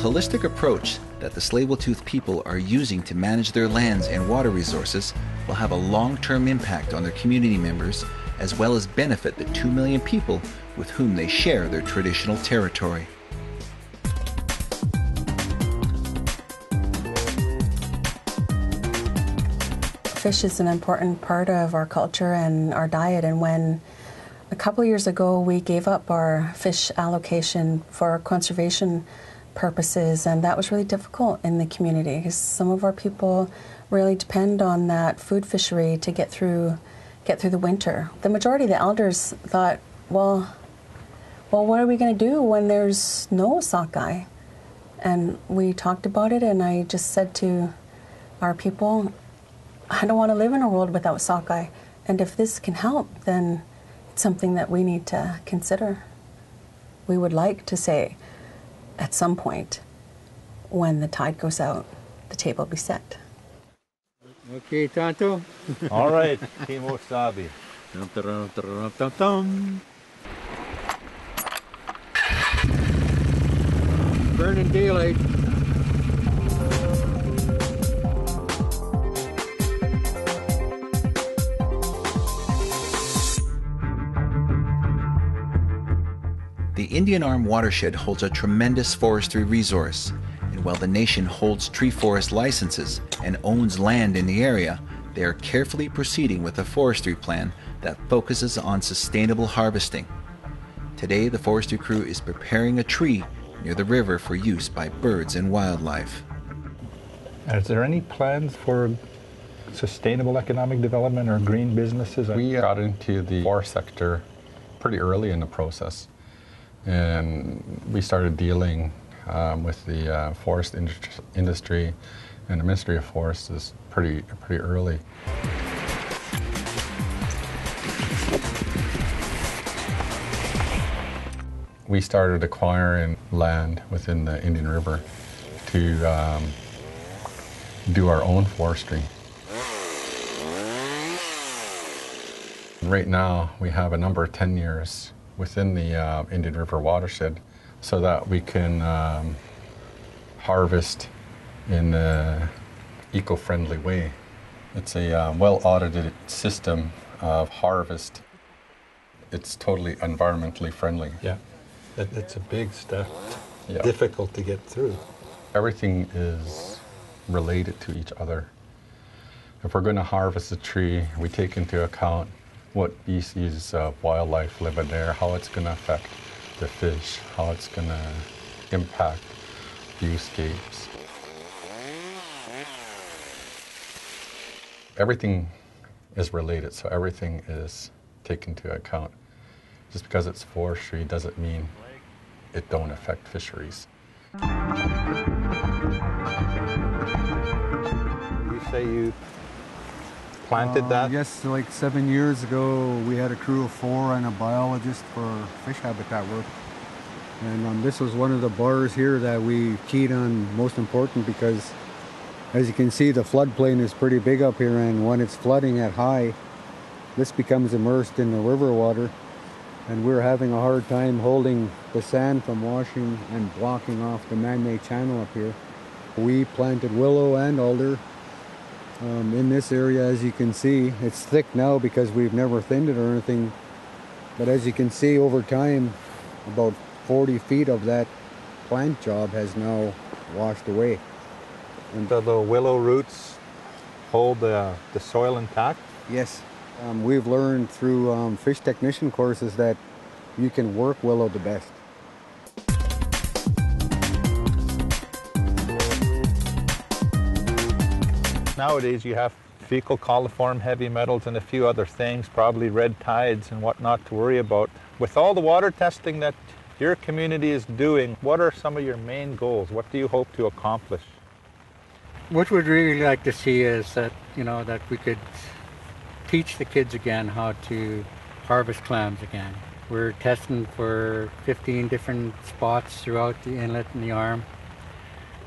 holistic approach that the Tsleil-Waututh people are using to manage their lands and water resources will have a long-term impact on their community members, as well as benefit the 2 million people with whom they share their traditional territory. Fish is an important part of our culture and our diet, and when a couple years ago we gave up our fish allocation for conservation purposes, and that was really difficult in the community because some of our people really depend on that food fishery to get through the winter. The majority of the elders thought, well, what are we going to do when there's no sockeye? And we talked about it, and I just said to our people, I don't want to live in a world without sockeye, and if this can help, then it's something that we need to consider. We would like to say, at some point, when the tide goes out, the table be set. Okay, Tonto. All right, Kimo Sabi. Burning daylight. The Indian Arm watershed holds a tremendous forestry resource, and while the nation holds tree forest licenses and owns land in the area, they are carefully proceeding with a forestry plan that focuses on sustainable harvesting. Today, the forestry crew is preparing a tree near the river for use by birds and wildlife. Is there any plans for sustainable economic development or green businesses? We got into the forest sector pretty early in the process, and we started dealing with the forest industry and the Ministry of Forests is pretty early. We started acquiring land within the Indian River to do our own forestry. Right now, we have a number of tenures within the Indian River watershed so that we can harvest in an eco-friendly way. It's a well-audited system of harvest. It's totally environmentally friendly. Yeah, that's a big step. Yeah. Difficult to get through. Everything is related to each other. If we're going to harvest a tree, we take into account what species of wildlife live in there, how it's going to affect the fish, how it's going to impact viewscapes. Everything is related, so everything is taken into account. Just because it's forestry doesn't mean it don't affect fisheries. You say you planted that? Yes, like 7 years ago, we had a crew of 4 and a biologist for fish habitat work. And this was one of the bars here that we keyed on most important because, as you can see, the floodplain is pretty big up here, and when it's flooding at high, this becomes immersed in the river water, and we're having a hard time holding the sand from washing and blocking off the man-made channel up here. We planted willow and alder in this area. As you can see, it's thick now because we've never thinned it or anything, but as you can see over time, about 40 feet of that plant job has now washed away. And the willow roots hold the soil intact? Yes. We've learned through fish technician courses that you can work willow the best. Nowadays you have fecal coliform heavy metals and a few other things, probably red tides and whatnot to worry about. With all the water testing that your community is doing, what are some of your main goals? What do you hope to accomplish? What we'd really like to see is that, that we could teach the kids again how to harvest clams again. We're testing for 15 different spots throughout the inlet and the arm,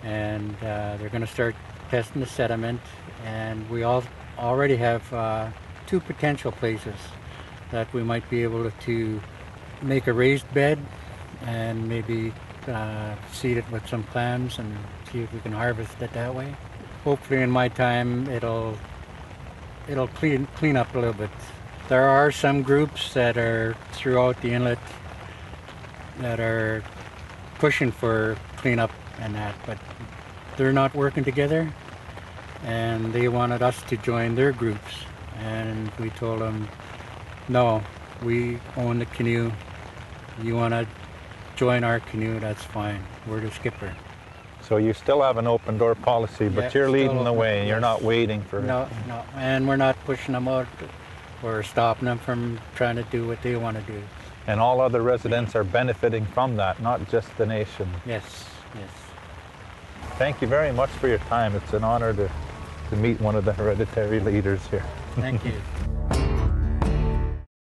and they're going to start testing the sediment, and we already have 2 potential places that we might be able to make a raised bed and maybe seed it with some clams and see if we can harvest it that way. Hopefully in my time it'll clean up a little bit. There are some groups that are throughout the inlet that are pushing for cleanup and that, but they're not working together, and they wanted us to join their groups, and we told them, no, we own the canoe. You want to join our canoe, that's fine. We're the skipper. So you still have an open door policy, but Yeah, you're still leading the open, way and you're yes. not waiting for No, and we're not pushing them out or stopping them from trying to do what they want to do. And all other residents are benefiting from that, not just the nation. Yes, yes. Thank you very much for your time. It's an honor to meet one of the hereditary leaders here. Thank you.